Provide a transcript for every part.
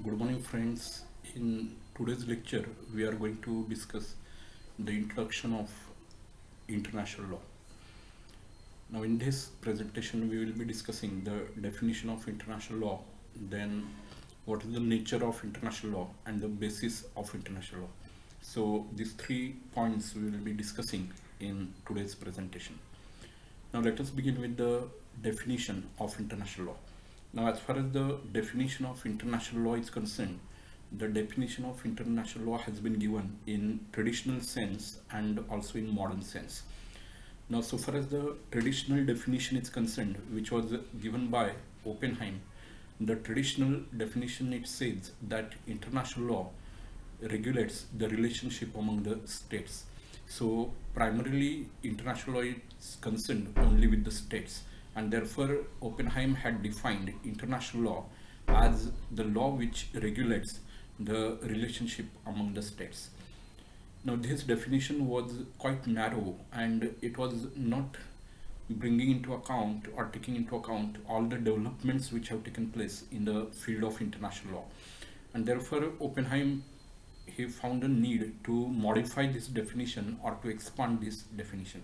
Good morning, friends. In today's lecture, we are going to discuss the introduction of international law. Now, in this presentation, we will be discussing the definition of international law, then what is the nature of international law, and the basis of international law. So, these 3 points we will be discussing in today's presentation. Now, let us begin with the definition of international law. Now, as far as the definition of international law is concerned, the definition of international law has been given in traditional sense and also in modern sense. Now, so far as the traditional definition is concerned, which was given by Oppenheim, the traditional definition, it says that international law regulates the relationship among the states. So primarily international law is concerned only with the states, and therefore Oppenheim had defined international law as the law which regulates the relationship among the states. Now, this definition was quite narrow and it was not bringing into account or taking into account all the developments which have taken place in the field of international law. And therefore, Oppenheim, he found a need to modify this definition or to expand this definition.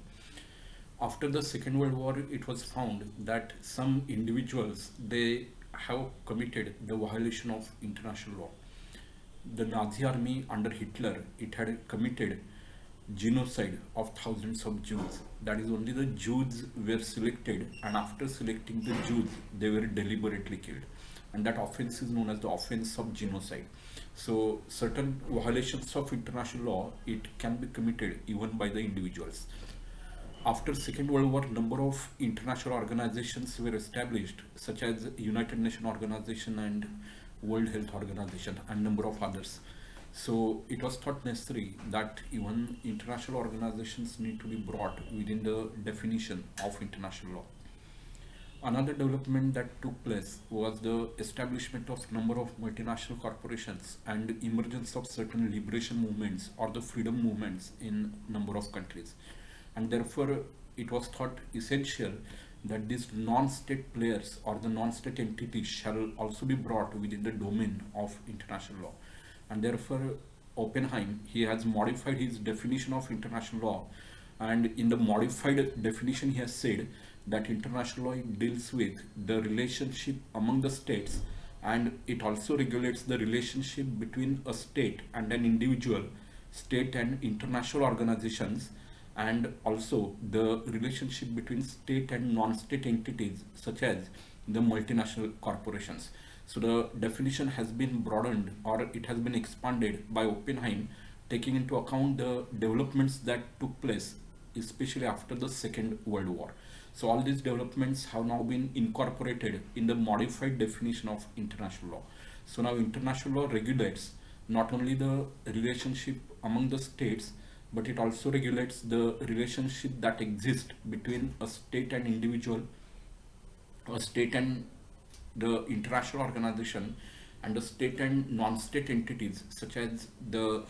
After the Second World War, it was found that some individuals, they have committed the violation of international law. The Nazi army under Hitler, it had committed genocide of thousands of Jews. That is, only the Jews were selected, and after selecting the Jews, they were deliberately killed. And that offense is known as the offense of genocide. So certain violations of international law, it can be committed even by the individuals. After Second World War, number of international organizations were established, such as United Nations Organization and World Health Organization and number of others. So it was thought necessary that even international organizations need to be brought within the definition of international law. Another development that took place was the establishment of number of multinational corporations and emergence of certain liberation movements or the freedom movements in number of countries. And therefore, it was thought essential that these non-state players or the non-state entities shall also be brought within the domain of international law. And therefore, Oppenheim, he has modified his definition of international law, and in the modified definition he has said that international law deals with the relationship among the states, and it also regulates the relationship between a state and an individual, state and international organizations, and also the relationship between state and non-state entities such as the multinational corporations. So the definition has been broadened or it has been expanded by Oppenheim, taking into account the developments that took place especially after the Second World War. So all these developments have now been incorporated in the modified definition of international law. So now international law regulates not only the relationship among the states, but it also regulates the relationship that exists between a state and individual, a state and the international organization, and the state and non-state entities such as the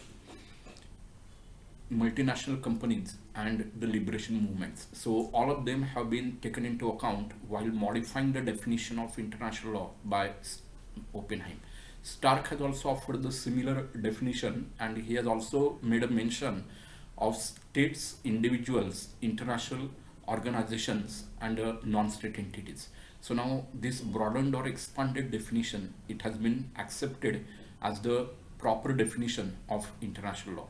multinational companies and the liberation movements. So all of them have been taken into account while modifying the definition of international law by Oppenheim. Stark has also offered the similar definition, and he has also made a mention of states, individuals, international organizations, and non-state entities. So now this broadened or expanded definition, it has been accepted as the proper definition of international law.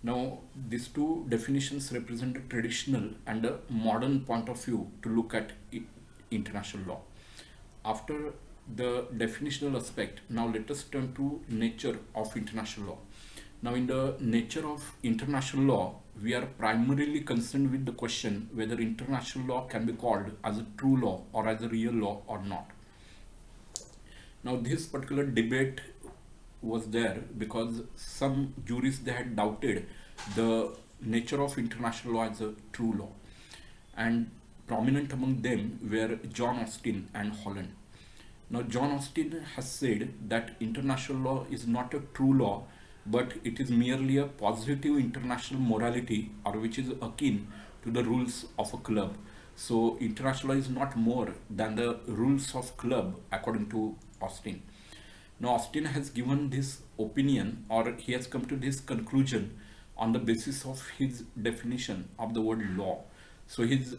Now, these two definitions represent a traditional and a modern point of view to look at international law. After the definitional aspect, now let us turn to nature of international law. Now, in the nature of international law, we are primarily concerned with the question whether international law can be called as a true law or as a real law or not. Now, this particular debate was there because some jurists, they had doubted the nature of international law as a true law, and prominent among them were John Austin and Holland. Now, John Austin has said that international law is not a true law, but it is merely a positive international morality, or which is akin to the rules of a club. So international law is not more than the rules of club according to Austin. Now Austin has given this opinion, or he has come to this conclusion on the basis of his definition of the word law. So his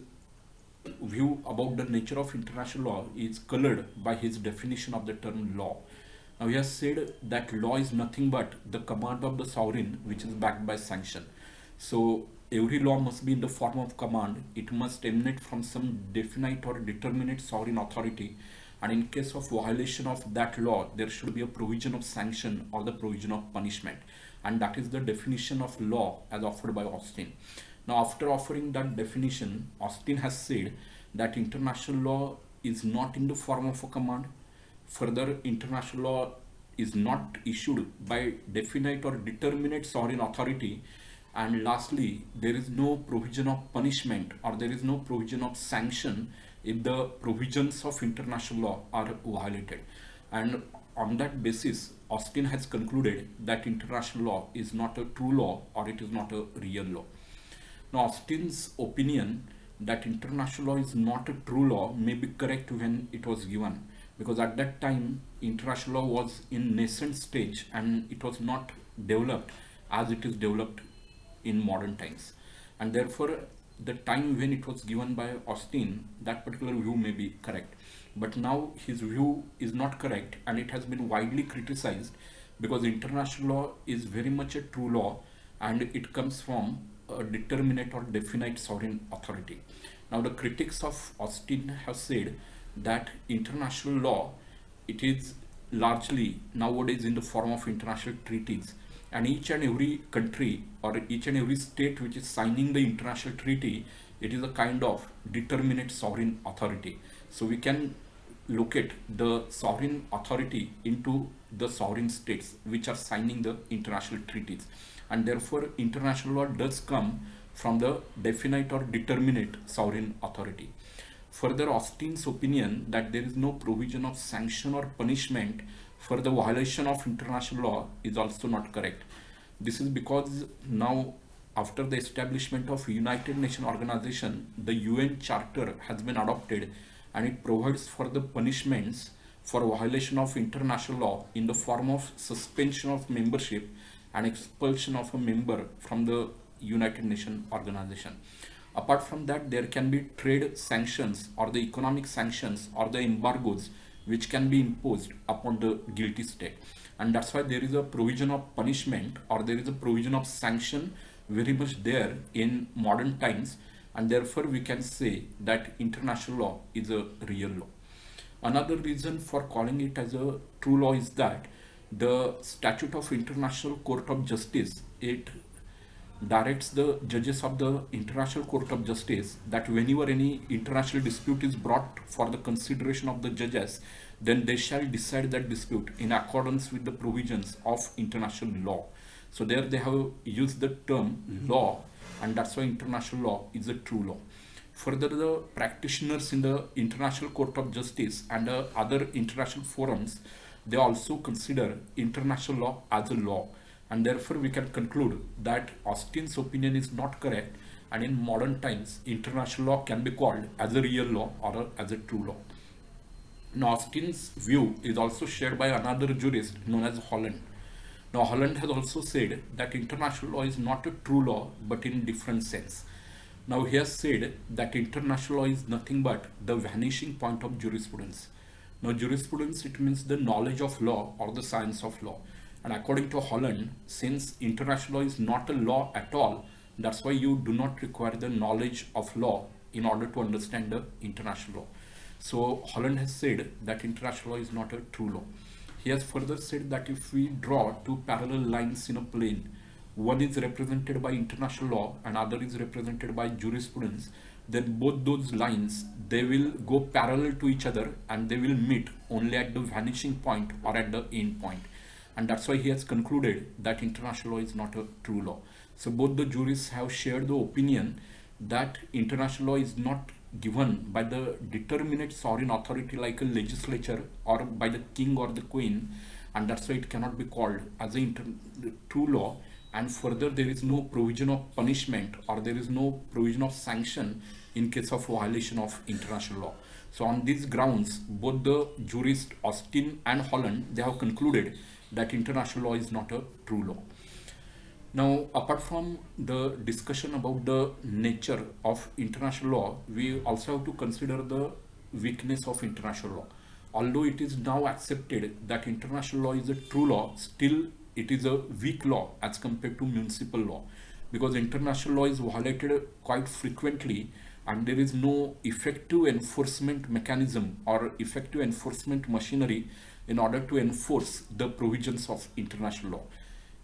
view about the nature of international law is colored by his definition of the term law. Now he has said that law is nothing but the command of the sovereign which is backed by sanction. So every law must be in the form of command. It must emanate from some definite or determinate sovereign authority, and in case of violation of that law there should be a provision of sanction or the provision of punishment, and that is the definition of law as offered by Austin. Now after offering that definition, Austin has said that international law is not in the form of a command. Further, international law is not issued by definite or determinate sovereign authority, and lastly there is no provision of punishment or there is no provision of sanction if the provisions of international law are violated. And on that basis, Austin has concluded that international law is not a true law or it is not a real law. Now Austin's opinion that international law is not a true law may be correct when it was given, because at that time international law was in nascent stage and it was not developed as it is developed in modern times, and therefore the time when it was given by Austin, that particular view may be correct. But now his view is not correct and it has been widely criticized, because international law is very much a true law and it comes from a determinate or definite sovereign authority. Now the critics of Austin have said that international law, it is largely nowadays in the form of international treaties, and each and every country or each and every state which is signing the international treaty, it is a kind of determinate sovereign authority. So we can locate the sovereign authority into the sovereign states which are signing the international treaties, and therefore international law does come from the definite or determinate sovereign authority. Further, Austin's opinion that there is no provision of sanction or punishment for the violation of international law is also not correct. This is because now, after the establishment of United Nations organization, the UN Charter has been adopted and it provides for the punishments for violation of international law in the form of suspension of membership and expulsion of a member from the United Nations organization. Apart from that, there can be trade sanctions or the economic sanctions or the embargoes which can be imposed upon the guilty state, and that's why there is a provision of punishment or there is a provision of sanction very much there in modern times, and therefore we can say that international law is a real law. Another reason for calling it as a true law is that the Statute of International Court of Justice, it directs the judges of the International Court of Justice that whenever any international dispute is brought for the consideration of the judges, then they shall decide that dispute in accordance with the provisions of international law. So there they have used the term law, and that's why international law is a true law. Further, the practitioners in the International Court of Justice and other international forums, they also consider international law as a law, and therefore we can conclude that Austin's opinion is not correct, and in modern times international law can be called as a real law or as a true law. Now Austin's view is also shared by another jurist known as Holland. Now Holland has also said that international law is not a true law but in different sense. Now he has said that international law is nothing but the vanishing point of jurisprudence. Now jurisprudence, it means the knowledge of law or the science of law. And according to Holland, since international law is not a law at all, that's why you do not require the knowledge of law in order to understand the international law. So Holland has said that international law is not a true law. He has further said that if we draw two parallel lines in a plane, one is represented by international law and other is represented by jurisprudence, then both those lines, they will go parallel to each other and they will meet only at the vanishing point or at the end point. And that's why he has concluded that international law is not a true law. So both the jurists have shared the opinion that international law is not given by the determinate sovereign authority like a legislature or by the king or the queen, and that's why it cannot be called as a true law. And further, there is no provision of punishment or there is no provision of sanction in case of violation of international law. So on these grounds, both the jurists Austin and Holland, they have concluded that international law is not a true law. Now, apart from the discussion about the nature of international law, we also have to consider the weakness of international law. Although it is now accepted that international law is a true law, still it is a weak law as compared to municipal law, because international law is violated quite frequently and there is no effective enforcement mechanism or effective enforcement machinery in order to enforce the provisions of international law.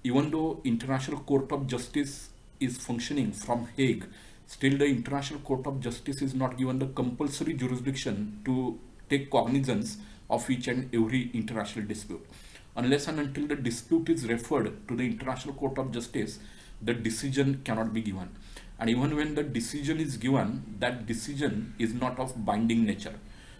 Even though International Court of Justice is functioning from Hague, still the International Court of Justice is not given the compulsory jurisdiction to take cognizance of each and every international dispute. Unless and until the dispute is referred to the International Court of Justice, the decision cannot be given. And even when the decision is given, that decision is not of binding nature.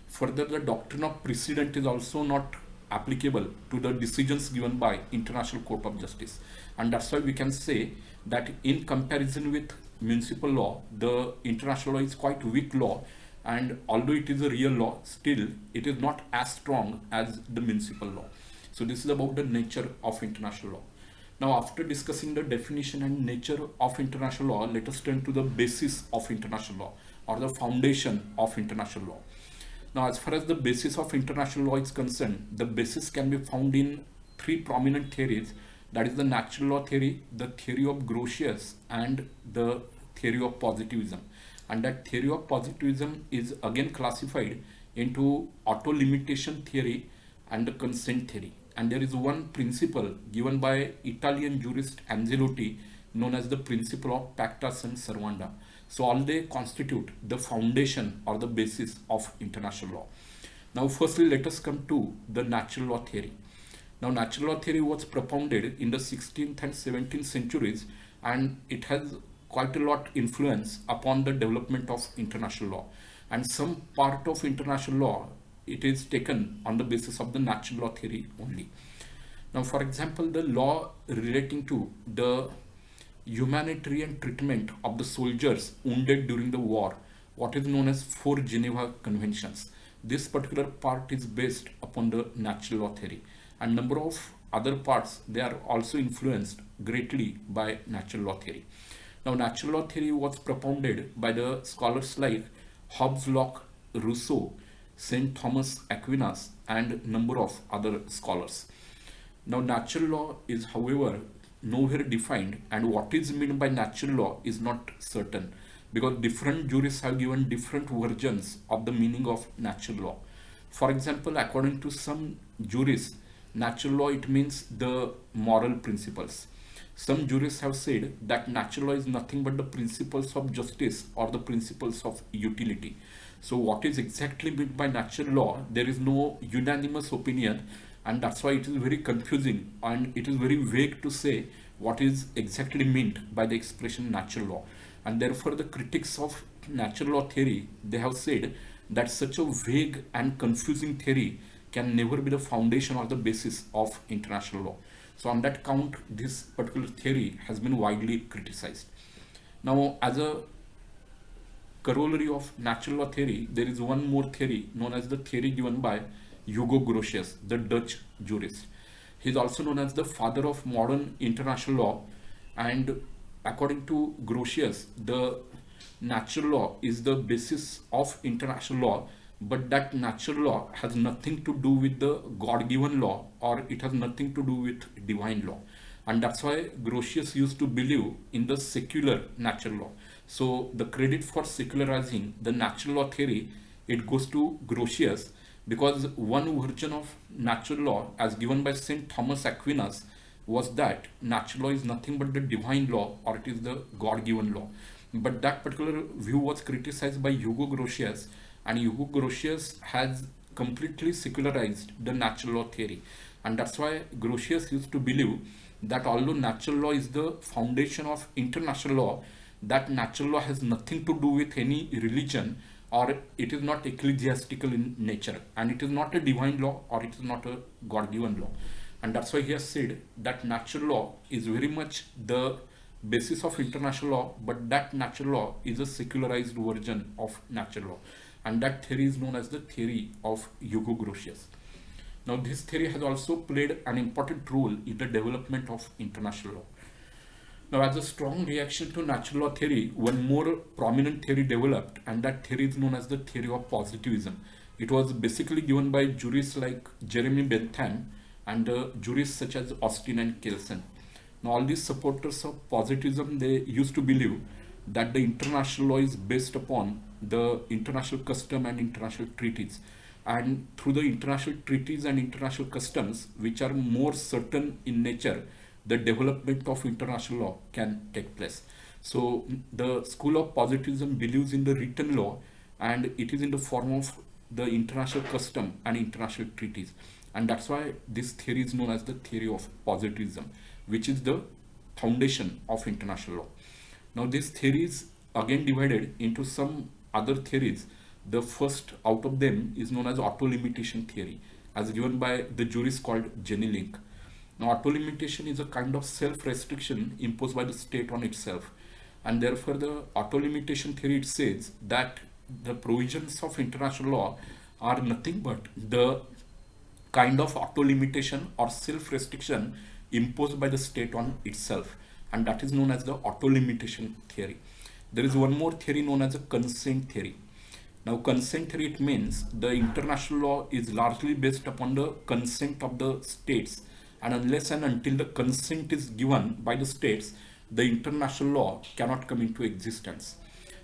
Further, the doctrine of precedent is also not applicable to the decisions given by International Court of Justice. And that's why we can say that in comparison with municipal law, the international law is quite weak law, and although it is a real law, still it is not as strong as the municipal law. So this is about the nature of international law. Now, after discussing the definition and nature of international law, let us turn to the basis of international law or the foundation of international law. Now, as far as the basis of international law is concerned, the basis can be found in three prominent theories, that is the natural law theory, the theory of Grotius, and the theory of positivism. And that theory of positivism is again classified into auto limitation theory and the consent theory. And there is one principle given by Italian jurist Angelotti known as the principle of pacta sunt servanda. So all they constitute the foundation or the basis of international law. Now firstly, let us come to the natural law theory. Now natural law theory was propounded in the 16th and 17th centuries, and it has quite a lot influence upon the development of international law. And some part of international law, it is taken on the basis of the natural law theory only. Now for example, the law relating to the humanitarian treatment of the soldiers wounded during the war, what is known as 4 Geneva Conventions. This particular part is based upon the natural law theory, and number of other parts, they are also influenced greatly by natural law theory. Now natural law theory was propounded by the scholars like Hobbes, Locke, Rousseau, St. Thomas Aquinas, and number of other scholars. Now natural law is, however, nowhere defined, and what is meant by natural law is not certain, because different jurists have given different versions of the meaning of natural law. For example, according to some jurists, natural law, it means the moral principles. Some jurists have said that natural law is nothing but the principles of justice or the principles of utility. So what is exactly meant by natural law, there is no unanimous opinion, and that's why it is very confusing and it is very vague to say what is exactly meant by the expression natural law. And therefore the critics of natural law theory, they have said that such a vague and confusing theory can never be the foundation or the basis of international law. So on that count, this particular theory has been widely criticized. Now as a corollary of natural law theory, there is one more theory known as the theory given by Hugo Grotius, the Dutch jurist. He is also known as the father of modern international law, and according to Grotius, the natural law is the basis of international law, but that natural law has nothing to do with the God-given law, or it has nothing to do with divine law. And that's why Grotius used to believe in the secular natural law. So the credit for secularizing the natural law theory, it goes to Grotius, because one version of natural law as given by St. Thomas Aquinas was that natural law is nothing but the divine law, or it is the God-given law. But that particular view was criticized by Hugo Grotius, and Hugo Grotius has completely secularized the natural law theory. And that's why Grotius used to believe that although natural law is the foundation of international law, that natural law has nothing to do with any religion, or it is not ecclesiastical in nature, and it is not a divine law, or it is not a God-given law. And that's why he has said that natural law is very much the basis of international law, but that natural law is a secularized version of natural law. and that theory is known as the theory of Hugo Grotius. Now, this theory has also played an important role in the development of international law. Now, as a strong reaction to natural law theory, one more prominent theory developed, and that theory is known as the theory of positivism. It was basically given by jurists like Jeremy Bentham and jurists such as Austin and Kelsen. Now, all these supporters of positivism, they used to believe that the international law is based upon the international custom and international treaties. And through the international treaties and international customs, which are more certain in nature, the development of international law can take place. So the school of positivism believes in the written law, and it is in the form of the international custom and international treaties. And that's why this theory is known as the theory of positivism, which is the foundation of international law. Now, this theory is again divided into some other theories. The first out of them is known as auto-limitation theory, as given by the jurist called Jenny Link. Now, auto-limitation is a kind of self-restriction imposed by the state on itself, and therefore the auto-limitation theory, it says that the provisions of international law are nothing but the kind of auto-limitation or self-restriction imposed by the state on itself, and that is known as the auto-limitation theory. There is one more theory known as a consent theory. Now, consent theory, it means the international law is largely based upon the consent of the states, and unless and until the consent is given by the states, the international law cannot come into existence.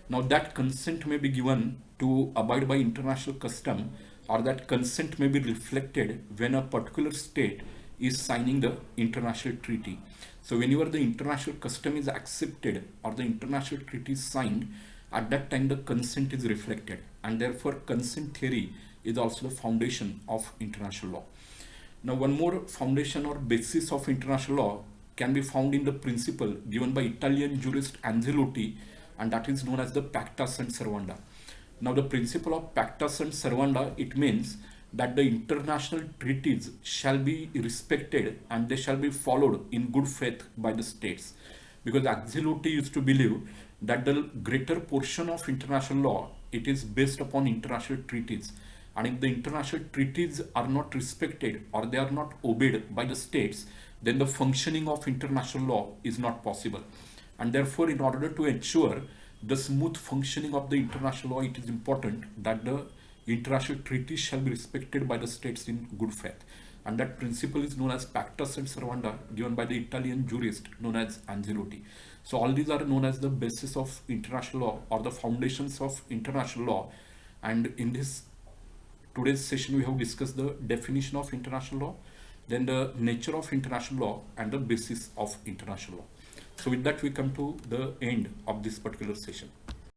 Now, that consent may be given to abide by international custom, or that consent may be reflected when a particular state is signing the international treaty. So whenever the international custom is accepted or the international treaty is signed, at that time the consent is reflected, and therefore consent theory is also the foundation of international law. Now, one more foundation or basis of international law can be found in the principle given by Italian jurist Angelotti, and that is known as the Pacta Sunt Servanda. Now, the principle of Pacta Sunt Servanda, it means that the international treaties shall be respected and they shall be followed in good faith by the states. Because Angelotti used to believe that the greater portion of international law, it is based upon international treaties, and if the international treaties are not respected or they are not obeyed by the states, then the functioning of international law is not possible. And therefore, in order to ensure the smooth functioning of the international law, it is important that the international treaties shall be respected by the states in good faith, and that principle is known as Pacta Sunt Servanda, given by the Italian jurist known as Angelotti. So all these are known as the basis of international law or the foundations of international law. And in this today's session, we have discussed the definition of international law, then the nature of international law, and the basis of international law. So with that, we come to the end of this particular session.